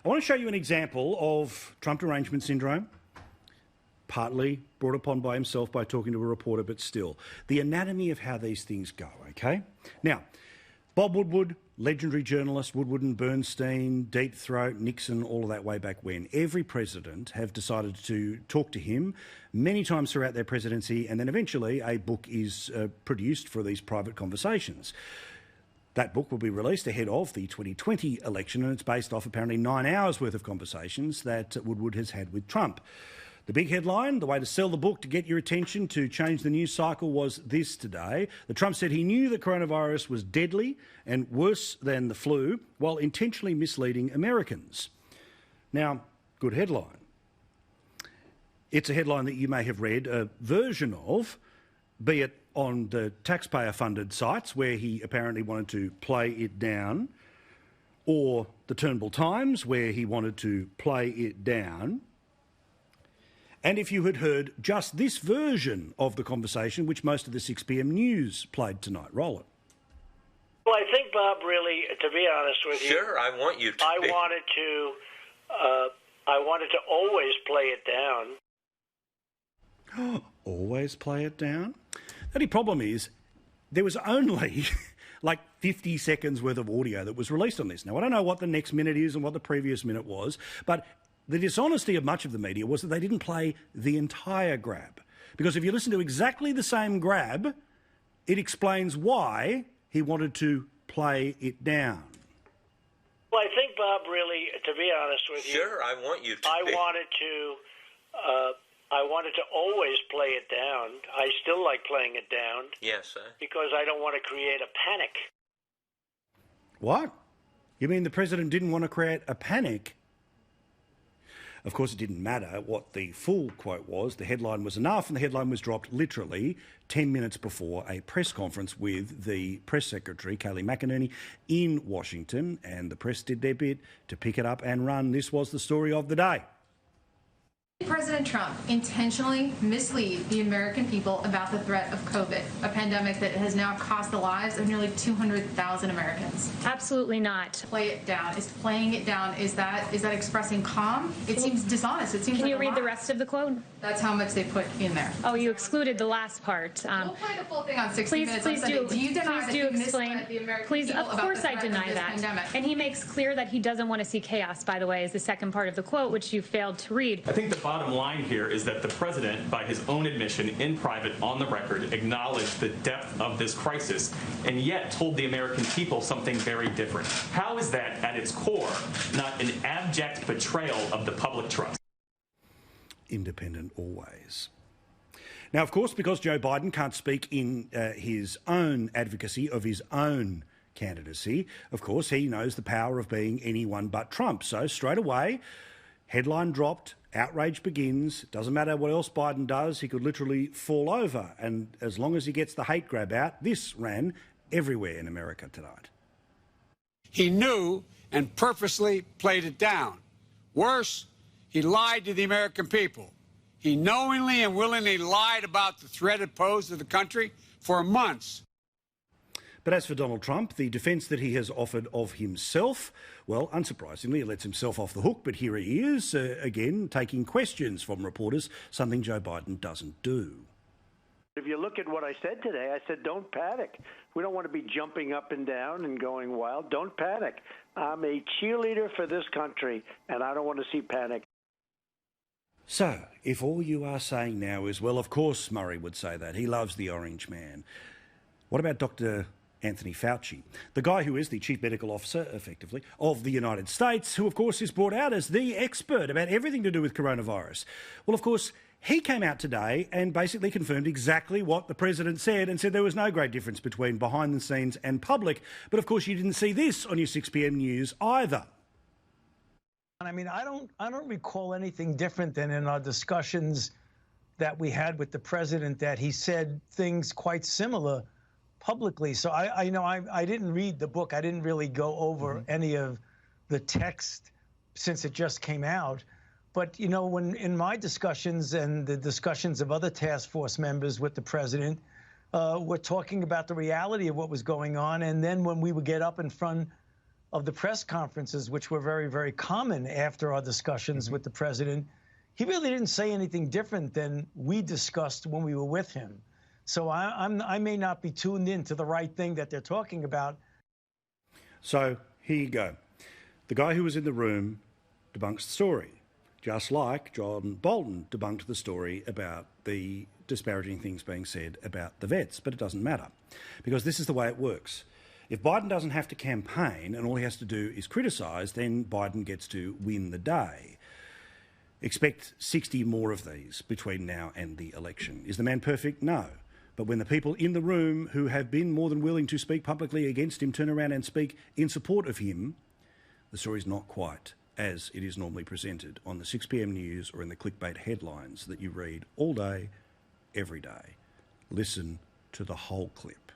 I want to show you an example of Trump derangement syndrome, partly brought upon by himself by talking to a reporter, but still. The anatomy of how these things go, OK? Now, Bob Woodward, legendary journalist, Woodward and Bernstein, Deep Throat, Nixon, all of that way back when. Every president have decided to talk to him many times throughout their presidency, and then eventually a book is produced for these private conversations. That book will be released ahead of the 2020 election, and it's based off apparently 9 hours worth of conversations that Woodward has had with Trump. The big headline, the way to sell the book to get your attention to change the news cycle was this today. That Trump said he knew the coronavirus was deadly and worse than the flu while intentionally misleading Americans. Now, good headline. It's a headline that you may have read a version of, be it on the taxpayer-funded sites where he apparently wanted to play it down, or the Turnbull Times where he wanted to play it down. And if you had heard just this version of the conversation, which most of the 6 p.m. news played tonight. Roll it. Well, I think, Bob, really, to be honest with you... Sure, I want you to I wanted to always play it down. Always play it down? The only problem is there was only like 50 seconds worth of audio that was released on this. Now, I don't know what the next minute is and what the previous minute was, but the dishonesty of much of the media was that they didn't play the entire grab. Because if you listen to exactly the same grab, it explains why he wanted to play it down. Well, I think, Bob, really, to be honest with you... Sure, I want you to I wanted to always play it down. I still like playing it down. Yes, sir. Because I don't want to create a panic. What? You mean the president didn't want to create a panic? Of course, it didn't matter what the full quote was. The headline was enough, and the headline was dropped literally 10 minutes before a press conference with the press secretary, Kayleigh McEnany, in Washington, and the press did their bit to pick it up and run. This was the story of the day. President Trump intentionally mislead the American people about the threat of COVID, a pandemic that has now cost the lives of nearly 200,000 Americans. Absolutely not. Play it down. Is playing it down, is that expressing calm? It seems dishonest. It seems Can like you read the rest of the quote? That's how much they put in there. Oh, you excluded the last part. We'll play the full thing on 60 Minutes. Please do you deny please that do you explain. misled the American Please, people of about course the I threat of deny this that. pandemic? And he makes clear that he doesn't want to see chaos, by the way, is the second part of the quote, which you failed to read. I think the bottom line here is that the president, by his own admission in private on the record, acknowledged the depth of this crisis and yet told the American people something very different. How is that, at its core, not an abject betrayal of the public trust? Independent always. Now, of course, because Joe Biden can't speak in his own advocacy of his own candidacy, of course, he knows the power of being anyone but Trump. So straight away, headline dropped, outrage begins. Doesn't matter what else Biden does, he could literally fall over. And as long as he gets the hate grab out, this ran everywhere in America tonight. He knew and purposely played it down. Worse, he lied to the American people. He knowingly and willingly lied about the threat it posed to the country for months. But as for Donald Trump, the defence that he has offered of himself, well, unsurprisingly, he lets himself off the hook, but here he is, again, taking questions from reporters, something Joe Biden doesn't do. If you look at what I said today, I said, don't panic. We don't want to be jumping up and down and going wild. Don't panic. I'm a cheerleader for this country, and I don't want to see panic. So, if all you are saying now is, well, of course Murray would say that. He loves the orange man. What about Dr. Anthony Fauci, the guy who is the chief medical officer, effectively, of the United States, who, of course, is brought out as the expert about everything to do with coronavirus? Well, of course, he came out today and basically confirmed exactly what the president said and said there was no great difference between behind the scenes and public. But, of course, you didn't see this on your 6 p.m. news either. I mean, I don't recall anything different than in our discussions that we had with the president that he said things quite similar publicly. So I didn't read the book. I didn't really go over any of the text since it just came out. But, you know, when in my discussions and the discussions of other task force members with the president, we're talking about the reality of what was going on. And then when we would get up in front of the press conferences, which were very, very common after our discussions with the president, he really didn't say anything different than we discussed when we were with him. So I may not be tuned in to the right thing that they're talking about. So here you go. The guy who was in the room debunks the story, just like John Bolton debunked the story about the disparaging things being said about the vets. But it doesn't matter, because this is the way it works. If Biden doesn't have to campaign and all he has to do is criticise, then Biden gets to win the day. Expect 60 more of these between now and the election. Is the man perfect? No. But when the people in the room who have been more than willing to speak publicly against him turn around and speak in support of him, the story's not quite as it is normally presented on the 6 p.m. news or in the clickbait headlines that you read all day, every day. Listen to the whole clip.